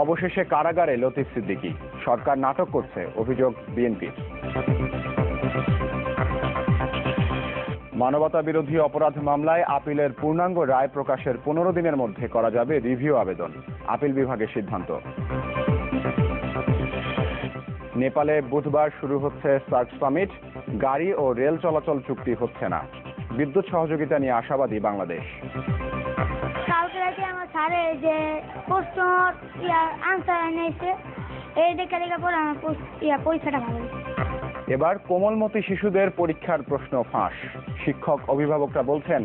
অবশেষে কারাগারে লতিফ সিদ্দিকী, সরকার নাটক করছে, অভিযোগ বিএনপির। মানবতা বিরোধী অপরাধ মামলায় আপিলের পূর্ণাঙ্গ রায় প্রকাশের 15 দিনের মধ্যে করা যাবে রিভিউ আবেদন, আপিল বিভাগের সিদ্ধান্ত। নেপালে বুধবার শুরু হচ্ছে সার্ক সামিট, গাড়ি ও রেল চলাচল চুক্তি হচ্ছে না, বিদ্যুৎ সহযোগিতা নিয়ে আশাবাদী বাংলাদেশ। কালকে রাতে আমার স্যারে যে প্রশ্ন আনসার এনেছে এই দেখে পরে আমার পরীক্ষাটা ভালো। এবার কোমলমতি শিশুদের পরীক্ষার প্রশ্ন ফাঁস, শিক্ষক অভিভাবকরা বলছেন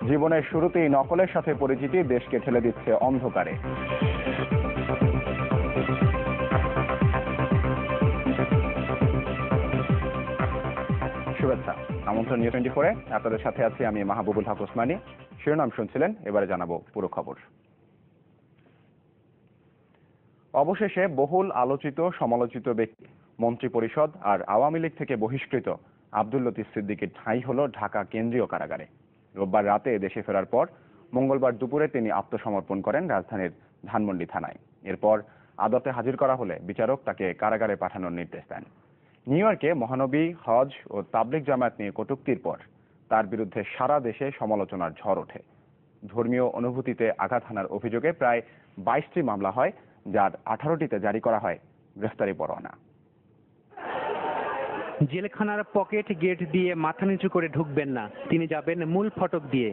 জীবনের শুরুতেই নকলের সাথে পরিচিতি দেশকে ঠেলে দিচ্ছে অন্ধকারে। শুভেচ্ছা, আমন্ত্রণ নিউজ 24-এ আপনাদের সাথে আছি আমি মাহবুবুল হক ওসমানী। শিরোনাম শুনছিলেন, এবারে জানাবো পুরো খবর। অবশেষে বহুল আলোচিত সমালোচিত ব্যক্তি, মন্ত্রিপরিষদ আর আওয়ামী লীগ থেকে বহিষ্কৃত আব্দুল লতিফ সিদ্দিকীর ঠাঁই হলো ঢাকা কেন্দ্রীয় কারাগারে। রোববার রাতে দেশে ফেরার পর মঙ্গলবার দুপুরে তিনি আত্মসমর্পণ করেন রাজধানীর ধানমন্ডি থানায়। এরপর আদালতে হাজির করা হলে বিচারক তাকে কারাগারে পাঠানোর নির্দেশ দেন। নিউ ইয়র্কে মহানবী, হজ ও তাবলিগ জামায়াত নিয়ে কটূক্তির পর তার বিরুদ্ধে সারা দেশে সমালোচনার ঝড় ওঠে। ধর্মীয় অনুভূতিতে আঘাত হানার অভিযোগে প্রায় 22টি মামলা হয়, যার 18টিতে জারি করা হয় গ্রেফতারি পরোয়ানা। জেলখানার পকেট গেট দিয়ে মাথা নিচু করে ঢুকবেন না, তিনি যাবেন মূল ফটক দিয়ে।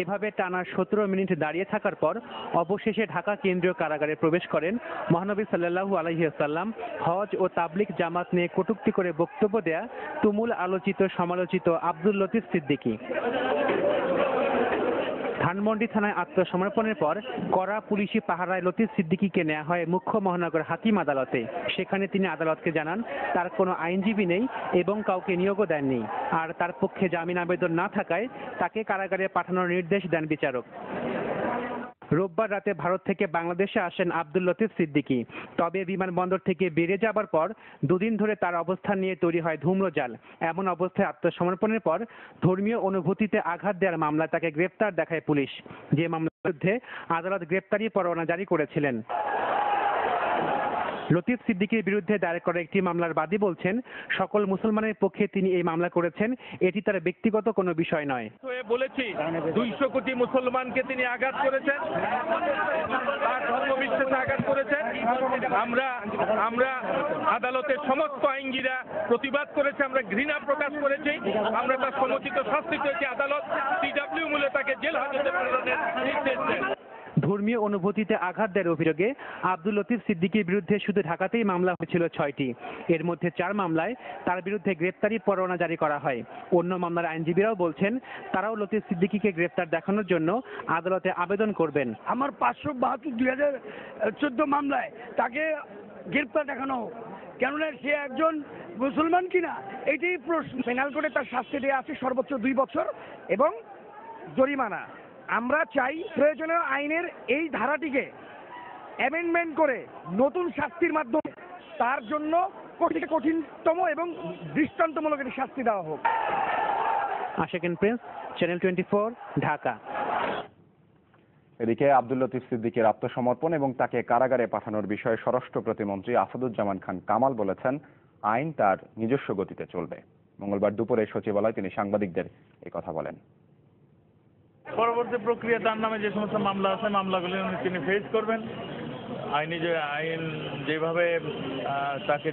এভাবে টানা 17 মিনিট দাঁড়িয়ে থাকার পর অবশেষে ঢাকা কেন্দ্রীয় কারাগারে প্রবেশ করেন মহানবী সাল্লাল্লাহু আলাইহি ওয়াসাল্লাম। হজ ও তাবলিগ জামাত নিয়ে কটূক্তি করে বক্তব্য দেয়া তুমুল আলোচিত সমালোচিত আব্দুল লতিফ সিদ্দিকী। ধানমন্ডি থানায় আত্মসমর্পণের পর কড়া পুলিশি পাহারায় লতিফ সিদ্দিকীকে নেওয়া হয় মুখ্য মহানগর হাকিম আদালতে। সেখানে তিনি আদালতকে জানান তার কোনো আইনজীবী নেই এবং কাউকে নিয়োগও দেননি, আর তার পক্ষে জামিন আবেদন না থাকায় তাকে কারাগারে পাঠানোর নির্দেশ দেন বিচারক। রোববার রাতে ভারত থেকে বাংলাদেশে আসেন আব্দুল লতিফ সিদ্দিকী। তবে বিমানবন্দর থেকে বেরিয়ে যাবার পর দুদিন ধরে তার অবস্থান নিয়ে তৈরি হয় ধূম্রজাল। এমন অবস্থায় আত্মসমর্পণের পর ধর্মীয় অনুভূতিতে আঘাত দেওয়ার মামলায় তাকে গ্রেপ্তার দেখায় পুলিশ, যে মামলার বিরুদ্ধে আদালত গ্রেপ্তারি পরোয়ানা জারি করেছিলেন। লতিফ সিদ্দিকীর বিরুদ্ধে দায়ের করা একটি মামলার বাদী বলছেন, সকল মুসলমানের পক্ষে তিনি এই মামলা করেছেন, এটি তার ব্যক্তিগত কোনো বিষয় নয়। বলেছি 200 কোটি মুসলমানকে তিনি আঘাত করেছেন, তার ধর্মবিশ্বাসে আঘাত করেছেন। আমরা আদালতের সমস্ত আইনজীবীরা প্রতিবাদ করেছে, আমরা ঘৃণা প্রকাশ করেছি, আমরা তার সমুচিত শাস্তি চেয়েছি। আদালত সিডব্লিউ মূল্যে তাকে জেল হাজতে প্রেরণের নির্দেশ দেন। ধর্মীয় অনুভূতিতে আঘাত দেওয়ার অভিযোগে আব্দুল লতিফ সিদ্দিকীর বিরুদ্ধে শুধু ঢাকাতেই মামলা হয়েছিল 6টি। এর মধ্যে 4 মামলায় তার বিরুদ্ধে গ্রেপ্তারি পরোয়ানা জারি করা হয়। অন্য মামলার আইনজীবীরাও বলছেন তারাও লতিফ সিদ্দিকীকে গ্রেপ্তার দেখানোর জন্য আদালতে আবেদন করবেন। আমার 572/2014 মামলায় তাকে গ্রেপ্তার দেখানো হোক, কেননা সে একজন মুসলমান কিনা এটি প্রশ্ন। পেনাল কোডে তার শাস্তি দেওয়া আছে সর্বোচ্চ 2 বছর এবং জরিমানা। আমরা চাই প্রয়োজনীয় আইনের এই ধারাটিকে অ্যামেন্ডমেন্ট করে নতুন শাস্তির মাধ্যমে তার জন্য কঠিনতম এবং দৃষ্টান্তমূলক শাস্তি দেওয়া হোক। আশিকুন প্রিন্স, চ্যানেল 24, ঢাকা। এদিকে আব্দুল লতিফ সিদ্দিকীর আত্মসমর্পণ এবং তাকে কারাগারে পাঠানোর বিষয়ে স্বরাষ্ট্র প্রতিমন্ত্রী আসাদুজ্জামান খান কামাল বলেছেন, আইন তার নিজস্ব গতিতে চলবে। মঙ্গলবার দুপুরে সচিবালয়ে তিনি সাংবাদিকদের এই কথা বলেন। পরবর্তী প্রক্রিয়া তার নামে যে সমস্ত মামলা আছে মামলাগুলি তিনি ফেস করবেন। আইন যেভাবে তাকে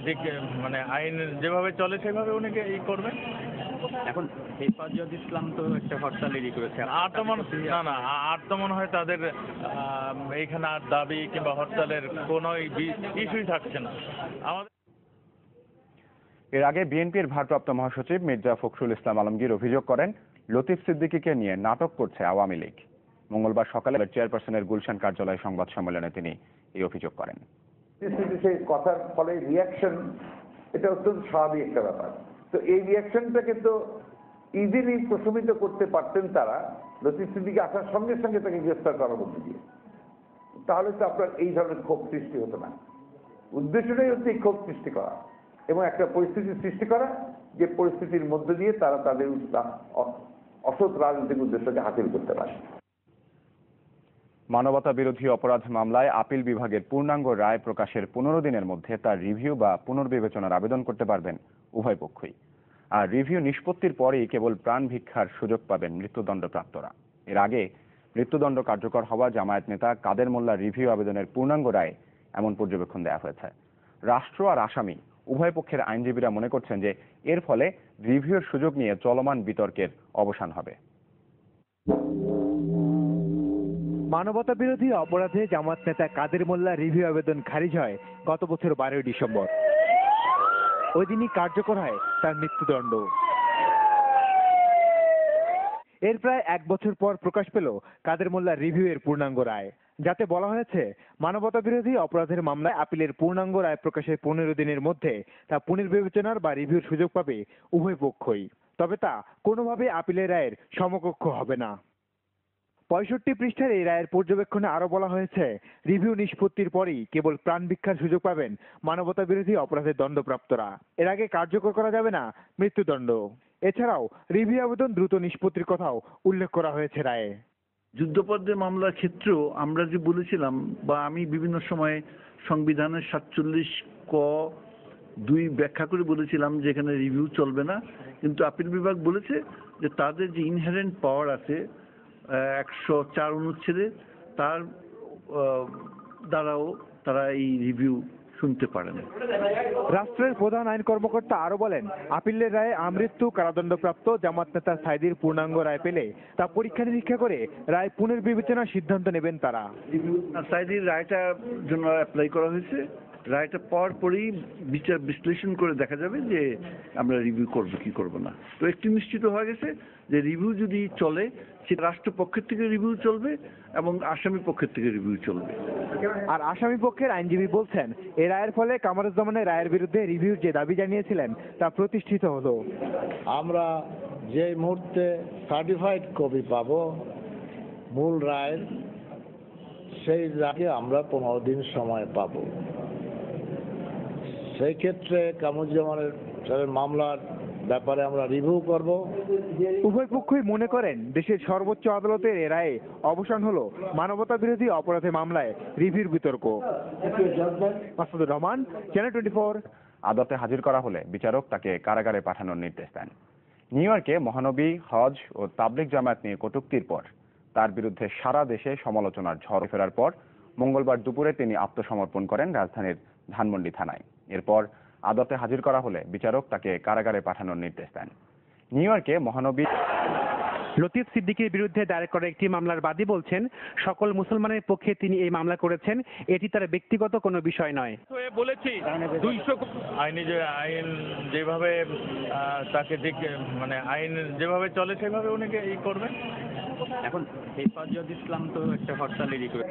আইন যেভাবে চলে সেভাবে উনিকে করবেন। এখন হেফাজত ইসলাম তো একটা হরতালেরই করেছে। আর তো মনে হয় তাদের এইখানে আর দাবি কিংবা হরতালের কোনো ইস্যুই থাকছে না। এর আগে বিএনপির ভারপ্রাপ্ত মহাসচিব মির্জা ফখরুল ইসলাম আলমগীর অভিযোগ করেন, লতিফ সিদ্দিকীকে নিয়ে নাটক করছে আওয়ামী লীগ। মঙ্গলবার সকালে চেয়ারপারসনের গুলশান কার্যালয়ে সংবাদ সম্মেলনে তিনি এই অভিযোগ করেন। সেই কথার ফলে রিয়াকশন, এটা অত্যন্ত স্বাভাবিক একটা ব্যাপার। তো এই রিয়াকশনটা কিন্তু ইজিলি প্রশমিত করতে পারতেন তারা লতিফ সিদ্দিকী আসার সঙ্গে সঙ্গে তাকে গ্রেফতার করার মধ্যে দিয়ে, তাহলে তো আপনার এই ধরনের ক্ষোভ সৃষ্টি হতো না। উদ্দেশ্যটাই হচ্ছে এই ক্ষোভ সৃষ্টি করা এবং একটা পরিস্থিতি সৃষ্টি করা, যে পরিস্থিতির মধ্য দিয়ে তারা তাদের অসৎ রাজনৈতিক উদ্দেশ্যকে হাসিল করতে পারে। মানবতা বিরোধী অপরাধ মামলায় আপিল বিভাগের পূর্ণাঙ্গ রায় প্রকাশের 15 দিনের মধ্যে তার রিভিউ বা পুনর্বিবেচনার আবেদন করতে পারবেন উভয় পক্ষই। আর রিভিউ নিষ্পত্তির পরেই কেবল প্রাণ ভিক্ষার সুযোগ পাবেন মৃত্যুদণ্ডপ্রাপ্তরা। এর আগে মৃত্যুদণ্ড কার্যকর হওয়া জামায়াত নেতা কাদের মোল্লার রিভিউ আবেদনের পূর্ণাঙ্গ রায় এমন পর্যবেক্ষণ দেওয়া হয়েছে। রাষ্ট্র আর আসামি উভয় পক্ষের আইনজীবীরা মনে করছেন যে এর ফলে রিভিউর সুযোগ নিয়ে চলমান বিতর্কের অবসান হবে। মানবতা বিরোধী অপরাধে জামায়াত নেতা কাদের মোল্লার রিভিউ আবেদন খারিজ হয় গত বছর 12 ডিসেম্বর। ওই দিনই কার্যকর হয় তার মৃত্যুদণ্ড। এর প্রায় 1 বছর পর প্রকাশ পেল কাদের মোল্লার রিভিউয়ের পূর্ণাঙ্গ রায়, যাতে বলা হয়েছে মানবতা বিরোধী অপরাধের মামলায় আপিলের পূর্ণাঙ্গ রায় প্রকাশের 15 দিনের মধ্যে তা পুনর্বিবেচনার বা রিভিউর সুযোগ পাবে উভয় পক্ষই। তবে তা কোনোভাবে আপিলের রায়ের সমকক্ষ হবে না। 65 পৃষ্ঠার এই রায়ের পর্যবেক্ষণে আরো বলা হয়েছে, রিভিউ নিষ্পত্তির পরেই কেবল প্রাণ ভিক্ষার সুযোগ পাবেন মানবতা বিরোধী অপরাধের দণ্ডপ্রাপ্তরা। এর আগে কার্যকর করা যাবে না মৃত্যুদণ্ড। এছাড়াও রিভিউ আবেদন দ্রুত নিষ্পত্তির কথাও উল্লেখ করা হয়েছে রায়ে। যুদ্ধাপরাধের মামলার ক্ষেত্রেও আমরা যে বলেছিলাম বা আমি বিভিন্ন সময়ে সংবিধানের 47(ক)(2) ব্যাখ্যা করে বলেছিলাম যে এখানে রিভিউ চলবে না, কিন্তু আপিল বিভাগ বলেছে যে তাদের যে ইনহেরেন্ট পাওয়ার আছে 104 অনুচ্ছেদে তার দ্বারাও তারা এই রিভিউ শুনতে পারেন। রাষ্ট্রের প্রধান আইন কর্মকর্তা আরো বলেন, আপিলের রায়ে আমৃত্যু কারাদণ্ডপ্রাপ্ত জামাত নেতা সাইদির পূর্ণাঙ্গ রায় পেলে তা পরীক্ষা নিরীক্ষা করে রায় পুনর্বিবেচনার সিদ্ধান্ত নেবেন তারা। সাইদির রায়টার জন্য অ্যাপ্লাই করা হয়েছে। রায়টা পাওয়ার পরেই বিচার বিশ্লেষণ করে দেখা যাবে যে আমরা রিভিউ করবো কি করবো না। তো একটি নিশ্চিত হয়ে গেছে যে রিভিউ যদি চলে সেটা রাষ্ট্রপক্ষের থেকে রিভিউ চলবে এবং আসামি পক্ষের থেকে রিভিউ চলবে। আর আসামি পক্ষের আইনজীবী বলছেন, এই রায়ের ফলে কামরুজ্জামানের রায়ের বিরুদ্ধে রিভিউর যে দাবি জানিয়েছিলেন তা প্রতিষ্ঠিত হলো। আমরা যে মুহূর্তে সার্টিফাইড কপি পাবো মূল রায়ের, সেই রায়কে আমরা 15 দিন সময় পাবো। সেই ক্ষেত্রে কামরুজ্জামানের মামলার ব্যাপারে আমরা রিভিউ করব। উভয় পক্ষই মনে করেন দেশের সর্বোচ্চ আদালতের এ রায়ে অবসান হলো মানবতা বিরোধী অপরাধের মামলায় রিভিউর বিতর্ক। মাসুদুর রহমান, চ্যানেল 24। আদালতে হাজির করা হলে বিচারক তাকে কারাগারে পাঠানোর নির্দেশ দেন। নিউ ইয়র্কে মহানবী, হজ ও তাবলিগ জামায়াত নিয়ে কটূক্তির পর তার বিরুদ্ধে সারা দেশে সমালোচনার ঝড় ফেরার পর মঙ্গলবার দুপুরে তিনি আত্মসমর্পণ করেন রাজধানীর ধানমন্ডি থানায়। এরপর আদালতে হাজির করা হলে বিচারক তাকে কারাগারে পাঠানোর নির্দেশ দেন। নিউ ইয়র্কে মহানবী লতিফ সিদ্দিকীর বিরুদ্ধে দায়ের করা একটি মামলার বাদী বলছেন, সকল মুসলমানের পক্ষে তিনি এই মামলা করেছেন, এটি তার ব্যক্তিগত কোনো বিষয় নয়। বলেছি 200 আইনি যে আইন যেভাবে তাকে মানে আইন যেভাবে চলে সেভাবে উনিকে এই করবেন। এখন হেফাজত ইসলাম তো একটা হরতালেরই করে,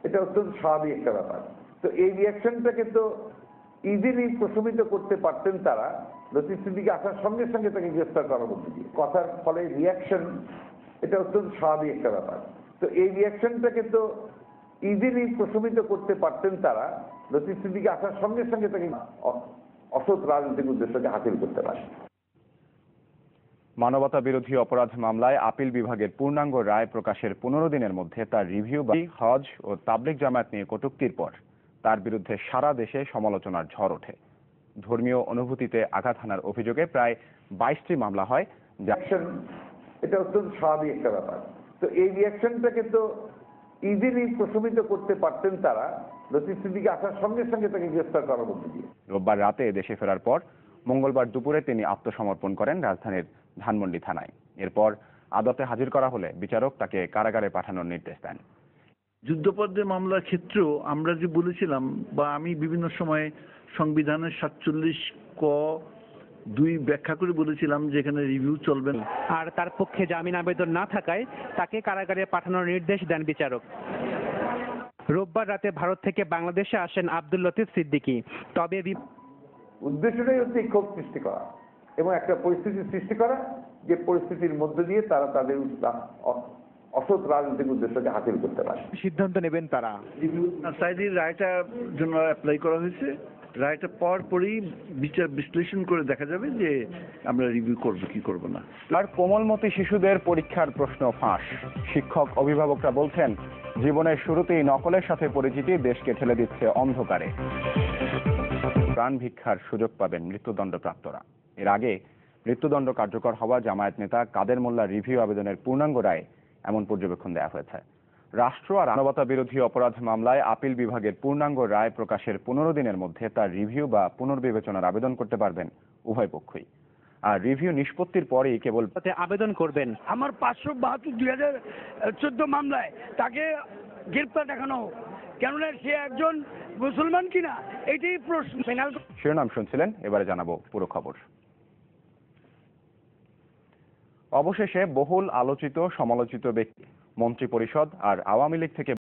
এটা অত্যন্ত স্বাভাবিক একটা ব্যাপার। তো এই রিয়াকশনটাকে তো ইজিলি প্রশমিত করতে পারতেন তারা লতিফ সিদ্দিকী আসার সঙ্গে সঙ্গে তাকে গ্রেফতার করার মধ্যে দিয়ে। কথার ফলে রিয়াকশন, এটা অত্যন্ত স্বাভাবিক একটা ব্যাপার। তো এই রিয়াকশনটাকে তো ইজিলি প্রশমিত করতে পারতেন তারা লতিফ সিদ্দিকী আসার সঙ্গে সঙ্গে তাকে অসৎ রাজনৈতিক উদ্দেশ্যকে হাসিল করতে পারে। মানবতা বিরোধী অপরাধ মামলায় আপিল বিভাগের পূর্ণাঙ্গ রায় প্রকাশের 15 দিনের মধ্যে তার রিভিউ বা হজ ও তাবলিগ জামায়াত নিয়ে কটূক্তির পর তার বিরুদ্ধে সারা দেশে সমালোচনার ঝড় ওঠে। ধর্মীয় অনুভূতিতে আঘাত হানার অভিযোগে প্রায় 22টি মামলা হয়। এটা অত্যন্ত স্বাভাবিক একটা ব্যাপার। তো এই রিয়াকশনটাকে তো ইজিলি প্রশমিত করতে পারতেন তারা লতিফ সিদ্দিকী আসার সঙ্গে সঙ্গে তাকে গ্রেফতার করার মধ্যে দিয়ে। রোববার রাতে দেশে ফেরার পর মঙ্গলবার দুপুরে তিনি আত্মসমর্পণ করেন রাজধানীর ধানমন্ডি থানায়। এরপর আদালতে হাজির করা হলে বিচারক তাকে কারাগারে পাঠানোর নির্দেশ দেন। যুদ্ধাপরাধের মামলার ক্ষেত্রেও আমরা যে বলেছিলাম বা আমি বিভিন্ন সময়ে সংবিধানের 47(ক)(2) ব্যাখ্যা করে বলেছিলাম যে এখানে রিভিউ চলবে না। আর তার পক্ষে জামিন আবেদন না থাকায় তাকে কারাগারে পাঠানোর নির্দেশ দেন বিচারক। রোববার রাতে ভারত থেকে বাংলাদেশে আসেন আব্দুল লতিফ সিদ্দিকী। তবে উদ্দেশ্যটাই হচ্ছে ক্ষোভ সৃষ্টি করা এবং একটা পরিস্থিতি সৃষ্টি করা, যে পরিস্থিতির মধ্যে দিয়ে তারা তাদের অসৎ রাজনৈতিক উদ্দেশ্যকে হাসিল করতে পারে। সিদ্ধান্ত নেবেন তারা। সাইদির রায়টার জন্য অ্যাপ্লাই করা হয়েছে। রায়টা পাওয়ার পরেই বিচার বিশ্লেষণ করে দেখা যাবে যে আমরা রিভিউ করবো কি করবো না। আর কোমলমতি শিশুদের পরীক্ষার প্রশ্ন ফাঁস। শিক্ষক অভিভাবকরা বলছেন জীবনের শুরুতেই নকলের সাথে পরিচিতি দেশকে ঠেলে দিচ্ছে অন্ধকারে। প্রাণ ভিক্ষার সুযোগ পাবেন মৃত্যুদণ্ডপ্রাপ্তরা। এর আগে মৃত্যুদণ্ড কার্যকর হওয়া জামায়াত নেতা কাদের মোল্লার রিভিউ আবেদনের পূর্ণাঙ্গ রায় এমন পর্যবেক্ষণ দেওয়া হয়েছে। রাষ্ট্র আর মানবতা বিরোধী অপরাধ মামলায় আপিল বিভাগের পূর্ণাঙ্গ রায় প্রকাশের 15 দিনের মধ্যে তার রিভিউ বা পুনর্বিবেচনার আবেদন করতে পারবেন উভয় পক্ষই। আর রিভিউ নিষ্পত্তির পরেই কেবল আবেদন করবেন। আমার 572/2014 মামলায় তাকে গ্রেপ্তার দেখানো হোক, কেননা সে একজন মুসলমান কিনা এটাই প্রশ্ন। ফাইনাল শিরোনাম শুনছিলেন, এবারে জানাবো পুরো খবর। অবশেষে বহুল আলোচিত সমালোচিত ব্যক্তি মন্ত্রিপরিষদ আর আওয়ামী লীগ থেকে